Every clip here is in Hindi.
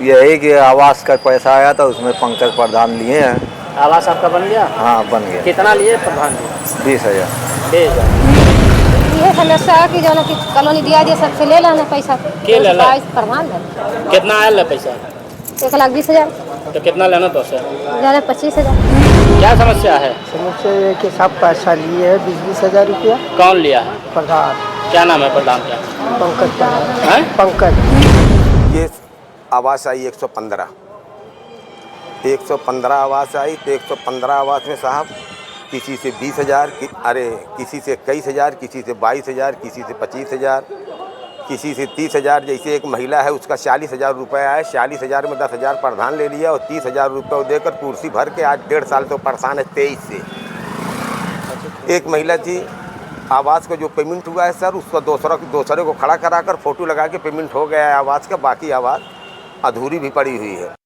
यही कि आवास का पैसा आया था, उसमें पंकज प्रधान लिए हैं। आवास आपका बन गया? हाँ, बन गया। कितना लिए प्रधान जी? 20,000। 20,000। ये समस्या है कि जो कि कॉलोनी दिया दिया सबसे ले लेना पैसा के ले ला? प्रधान है। कितना आया पैसा? 1,20,000। तो कितना लेना तो से? 25,000। क्या समस्या है? समस्या ये कि सब पैसा लिए है 20,000 रुपया। कौन लिया है? प्रधान। क्या नाम है प्रधान का? पंकज प्रधान। हैं? पंकज। ये आवास आई 115 आवास आई, तो 115 आवास में साहब किसी से 20,000, किसी से 21,000, किसी से 22,000, किसी से 25,000, किसी से 30,000। जैसे एक महिला है उसका 40,000 रुपये आए, 40,000 में 10,000 प्रधान ले लिया और 30,000 रुपये देकर कुर्सी भर के आज 1.5 साल तो परेशान है 23 से। एक महिला थी, आवास का जो पेमेंट हुआ है सर, उसका दूसरे को खड़ा कराकर फोटो लगा के पेमेंट हो गया है आवास का, बाकी आवास अधूरी भी पड़ी हुई है।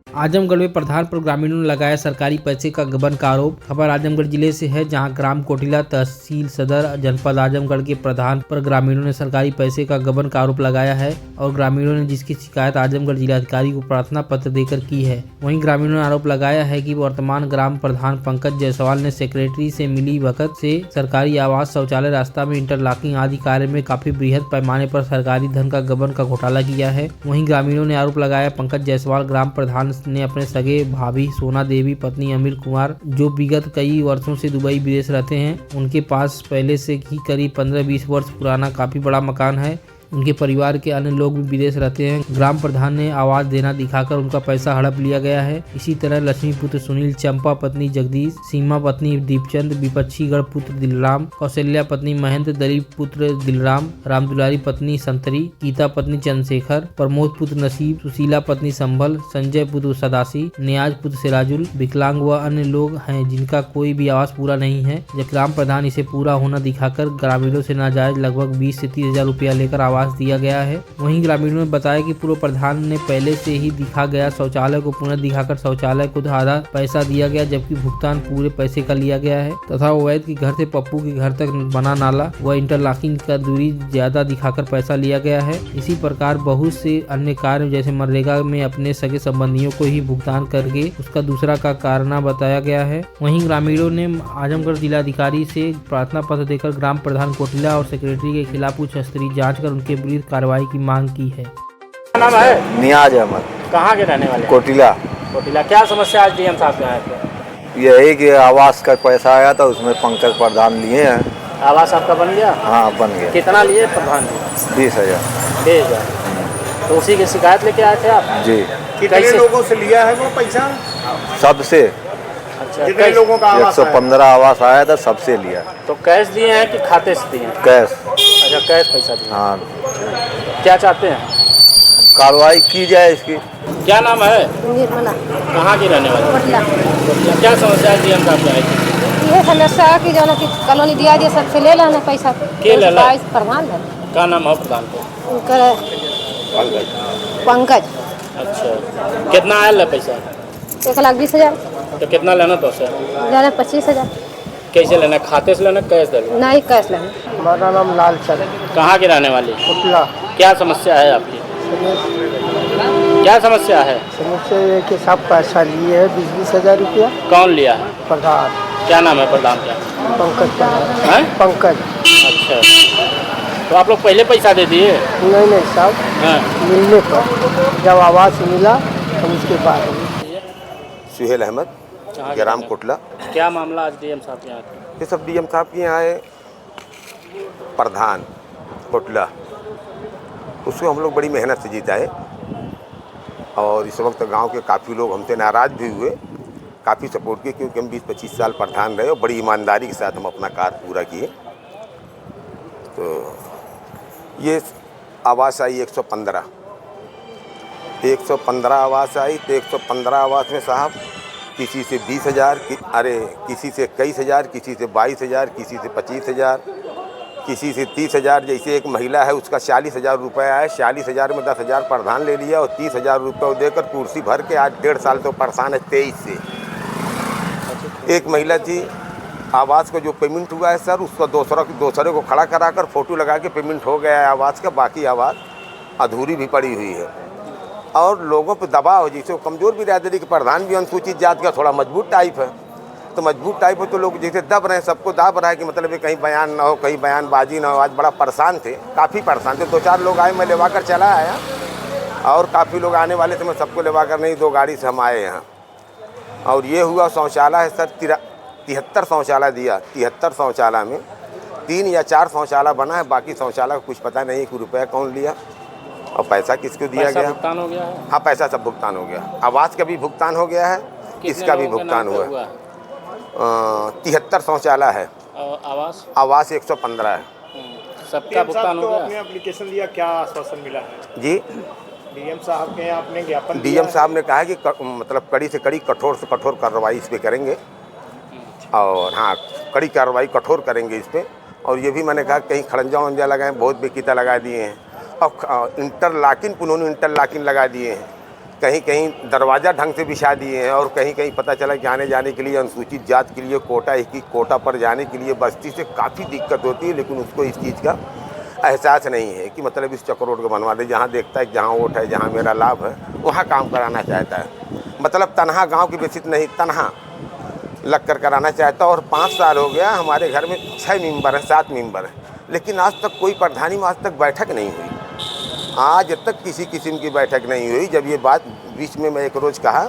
आजमगढ़ में प्रधान पर ग्रामीणों ने लगाया सरकारी पैसे का गबन का आरोप। खबर आजमगढ़ जिले से है, जहां ग्राम कोटिला तहसील सदर जनपद आजमगढ़ के प्रधान पर ग्रामीणों ने सरकारी पैसे का गबन का आरोप लगाया है और ग्रामीणों ने जिसकी शिकायत आजमगढ़ जिलाधिकारी को प्रार्थना पत्र देकर की है। वहीं ग्रामीणों ने आरोप लगाया है कि वर्तमान ग्राम प्रधान पंकज जायसवाल ने सेक्रेटरी से मिली वक़्त से सरकारी आवास, शौचालय, रास्ता में इंटरलॉकिंग आदि कार्य में काफी बृहद पैमाने पर सरकारी धन का गबन का घोटाला किया है। वहीं ग्रामीणों ने आरोप लगाया पंकज जायसवाल ग्राम प्रधान ने अपने सगे भाभी सोना देवी, पत्नी अमिर कुमार, जो विगत कई वर्षों से दुबई विदेश रहते हैं, उनके पास पहले से ही करीब 15-20 वर्ष पुराना काफी बड़ा मकान है। उनके परिवार के अन्य लोग भी विदेश रहते हैं। ग्राम प्रधान ने आवाज देना दिखाकर उनका पैसा हड़प लिया गया है। इसी तरह लक्ष्मी पुत्र सुनील, चंपा पत्नी जगदीश, सीमा पत्नी दीपचंद, विपक्षीगढ़ पुत्र दिलराम, कौशल्या पत्नी महेंद्र, दलीप पुत्र दिलराम, रामदुलारी पत्नी संतरी, गीता पत्नी चंद्रशेखर, प्रमोद पुत्र नसीब, सुशीला पत्नी संभल, संजय पुत्र सदासी, नियाज पुत्र सिराजुल, विकलांग व अन्य लोग हैं जिनका कोई भी आवास पूरा नहीं है। जब ग्राम प्रधान इसे पूरा होना दिखाकर ग्रामीणों से नाजायज लगभग 20 से 30,000 रुपया लेकर आवास दिया गया है। वहीं ग्रामीणों ने बताया कि पूर्व प्रधान ने पहले से ही दिखा गया शौचालय को पुनः दिखाकर शौचालय को आधा पैसा दिया गया, जबकि भुगतान पूरे पैसे का लिया गया है तथा अवैध के घर से पप्पू के घर तक बना नाला व इंटरलॉकिंग का दूरी ज्यादा दिखाकर पैसा लिया गया है। इसी प्रकार बहुत से अन्य कार्य जैसे मनरेगा में अपने सगे संबंधियों को ही भुगतान करके उसका दूसरा का कारण बताया गया है। वहीं ग्रामीणों ने आजमगढ़ जिलाधिकारी से प्रार्थना पत्र देकर ग्राम प्रधान कोटिला और सेक्रेटरी के खिलाफ उच्च स्तरीय जाँच कर उनके विरुद्ध कार्रवाई की मांग की है। क्या नाम है? नियाज अहमद। कहाँ के रहने वाले? कोटिला। कोटिला। क्या समस्या आज डीएम साहब के आए थे? यही कि आवास का पैसा आया था, उसमें पंकज प्रधान लिए हैं। आवास आपका बन गया? हाँ, बन गया। कितना लिए प्रधान जी? 20,000। 20,000। तो उसी की शिकायत लेके आए थे आप? जी। कितने लोगों से लिया है वो पैसा? सबसे। अच्छा, कितने लोगों का आवास 115 आवास आया था, सबसे लिया। तो कैश दिए हैं कि खाते से दिए हैं? कैश। अच्छा, कैश पैसा दिए। हाँ। क्या चाहते हैं? कार्रवाई की जाए इसकी। क्या नाम है? निर्मला। कहाँ की रहने वाली? कोटिला। क्या समस्या है डीएम साहब के आए थे? ये समस्या है कि जो कि कॉलोनी दिया दिया सबसे ले लेना पैसा के ले ला? प्रधान है। क्या नाम है प्रधान को? उनका पंकज। अच्छा, कितना आया पैसा? 1,20,000। तो कितना लेना तो से? 25,000। कैसे लेना? खाते से लेना, कैश देना? नहीं, कैश लेना। हमारा नाम लालचंद। कहाँ के रहने वाली? कोटिला। क्या समस्या है आपकी? क्या समस्या है? समस्या ये कि सब पैसा लिए है 20,000 रुपया। कौन लिया है? प्रधान। क्या नाम है प्रधान का? पंकज प्रधान। हैं? पंकज। अच्छा, तो आप लोग पहले पैसा दे दिए? नहीं साहब, हाँ। मिलने पर जब आवास मिला तो उसके बाद। सुहेल अहमद, ग्राम कोटला। क्या मामला आज डीएम साहब के यहाँ था? ये सब डीएम साहब के यहाँ आए प्रधान कोटला, उसको हम लोग बड़ी मेहनत से जीता है और इस वक्त गांव के काफ़ी लोग हमसे नाराज़ भी हुए, काफ़ी सपोर्ट किए, क्योंकि हम 20-25 साल प्रधान रहे और बड़ी ईमानदारी के साथ हम अपना कार्य पूरा किए। तो ये आवास आई 115 आवास आई, तो 115 आवास में साहब किसी से 20,000, किसी से 21,000, किसी से 22,000, किसी से 25,000, किसी से 30,000, जैसे एक महिला है उसका 40,000 रुपया है, 40,000 में 10,000 प्रधान ले लिया और 30,000 रुपये देकर कुर्सी भर के आज 1.5 साल तो परेशान है 23 से। एक महिला थी, आवास का जो पेमेंट हुआ है सर, उसका दूसरे को खड़ा कराकर फोटो लगा के पेमेंट हो गया है आवास का, बाकी आवास अधूरी भी पड़ी हुई है। और लोगों पर दबाव, जैसे कमज़ोर बिरादरी के प्रधान भी अनुसूचित जात का थोड़ा मजबूत टाइप है, तो मजबूत टाइप हो तो लोग जैसे दब रहे हैं, सबको दाब रहा है कि मतलब ये कहीं बयान ना हो, कहीं बयानबाजी ना हो। आज बड़ा परेशान थे, काफ़ी परेशान थे। 2-4 लोग आए, मैं लेवा कर चला आया और काफ़ी लोग आने वाले थे, मैं सबको लेवा कर नहीं 2 गाड़ी से हम आए यहाँ। और ये हुआ शौचालय है सर, 73 शौचालय दिया। 73 शौचालय में 3 या 4 शौचालय बना है, बाकी शौचालय का कुछ पता नहीं कि रुपया कौन लिया और पैसा किसको दिया गया। भुगतान हो गया है? हाँ, पैसा सब भुगतान हो गया। आवास का भी भुगतान हो गया है, इसका भी भुगतान हुआ है। 73 शौचालय है। आवास 115 है। सबका भुगतान हो गया। आपने एप्लीकेशन दिया, क्या आश्वासन मिला है जी, डीएम साहब के यहाँ आपने ज्ञापन डीएम साहब ने कहा है कि मतलब कड़ी से कड़ी, कठोर से कठोर कार्रवाई इस पर करेंगे। और हाँ, कड़ी कार्रवाई कठोर करेंगे इस पर। और ये भी मैंने कहा कहीं खड़ंजा वंजा लगाएं, बहुत बेकिता लगा दिए हैं। और इंटरलॉकिंग, उन्होंने इंटरलॉकिंग लगा दिए हैं, कहीं कहीं दरवाज़ा ढंग से बिछा दिए हैं। और कहीं कहीं पता चला कि आने जाने के लिए अनुसूचित जात के लिए कोटा, एक कोटा पर जाने के लिए बस्ती से काफ़ी दिक्कत होती है, लेकिन उसको इस चीज़ का एहसास नहीं है कि मतलब इस चक्कर रोड को बनवा दे। जहाँ देखता है जहाँ वोट है, जहाँ मेरा लाभ है, वहाँ काम कराना चाहता है। मतलब तनहा, गाँव की बेसिस नहीं, तनहा लग कर कराना चाहता है। और 5 साल हो गया, हमारे घर में 6 मेंबर हैं, 7 मेंबर हैं, लेकिन आज तक कोई प्रधानी में आज तक बैठक नहीं हुई। आज तक किसी किस्म की बैठक नहीं हुई। जब ये बात बीच में मैं एक रोज़ कहा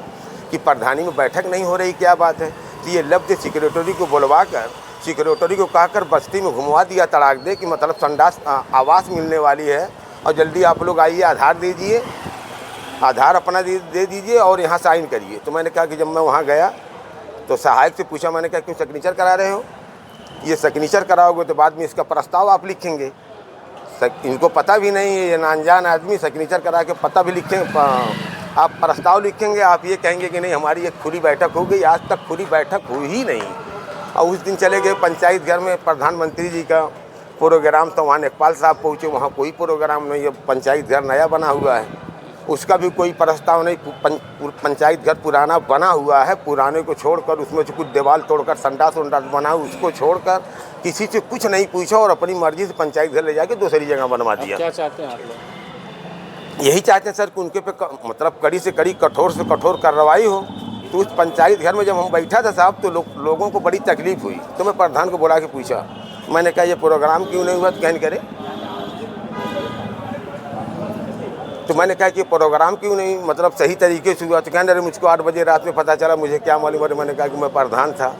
कि प्रधानी में बैठक नहीं हो रही, क्या बात है, कि ये लब्ध सेक्रेटरी को बुलवा कर, सेक्रेटरी को कहकर बस्ती में घुमवा दिया तड़ाक दे कि मतलब संडास आवास मिलने वाली है और जल्दी आप लोग आइए, आधार दीजिए, आधार अपना दे दीजिए और यहाँ साइन करिए। तो मैंने कहा कि जब मैं वहाँ गया तो सहायक से पूछा, मैंने कहा क्यों सिग्नेचर करा रहे हो? ये सिग्नेचर कराओगे तो बाद में इसका प्रस्ताव आप लिखेंगे। इनको पता भी नहीं है, ये अनजान आदमी सिग्नेचर करा के पता भी लिखेंगे, आप प्रस्ताव लिखेंगे, आप ये कहेंगे कि नहीं हमारी एक खुली बैठक हो गई। आज तक खुली बैठक हुई ही नहीं। और उस दिन चले गए पंचायत घर में, प्रधानमंत्री जी का प्रोग्राम था, वहाँ नेकपाल साहब पहुँचे, वहाँ कोई प्रोग्राम नहीं है। पंचायत घर नया बना हुआ है, उसका भी कोई प्रस्ताव नहीं। पंचायत घर पुराना बना हुआ है, पुराने को छोड़कर उसमें से कुछ दीवार तोड़कर संडास उंडास बना, उसको छोड़कर किसी से कुछ नहीं पूछा और अपनी मर्जी से पंचायत घर ले जाके दूसरी जगह बनवा दिया। क्या चाहते हैं आप लोग? यही चाहते हैं सर कि उनके पे मतलब कड़ी से कड़ी, कठोर से कठोर कार्रवाई हो। तो उस पंचायत घर में जब हम बैठा था साहब, तो लोगों को बड़ी तकलीफ हुई। तो मैं प्रधान को बुला के पूछा, मैंने कहा ये प्रोग्राम क्यों नहीं हुआ? तो कहने करे, तो मैंने कहा कि प्रोग्राम क्यों नहीं मतलब सही तरीके से हुआ? तो कहने रहे मुझको 8 बजे रात में पता चला, मुझे क्या मालूम है। मैंने कहा कि मैं प्रधान था,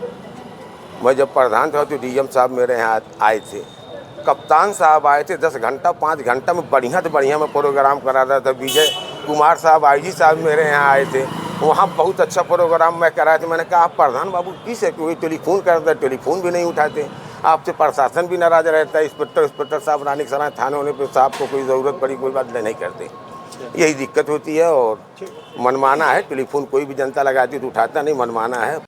मैं जब प्रधान था तो डीएम साहब मेरे यहाँ आए थे, कप्तान साहब आए थे, 10 घंटा 5 घंटा में बढ़िया तो बढ़िया मैं प्रोग्राम करा रहा था। विजय कुमार साहब आईजी साहब मेरे यहाँ आए थे, वहाँ बहुत अच्छा प्रोग्राम मैं कराया था। मैंने कहा आप प्रधान बाबू किस है, कोई टेलीफोन करता है, टेलीफोन भी नहीं उठाते, आपसे प्रशासन भी नाराज रहता है। इंस्पेक्टर साहब रानी सराय थाने होने पर साहब को कोई ज़रूरत पड़ी कोई बात नहीं करते। यही दिक्कत होती है। और मनमाना है, टेलीफोन कोई भी जनता लगाती है तो उठाता नहीं, मनमाना है।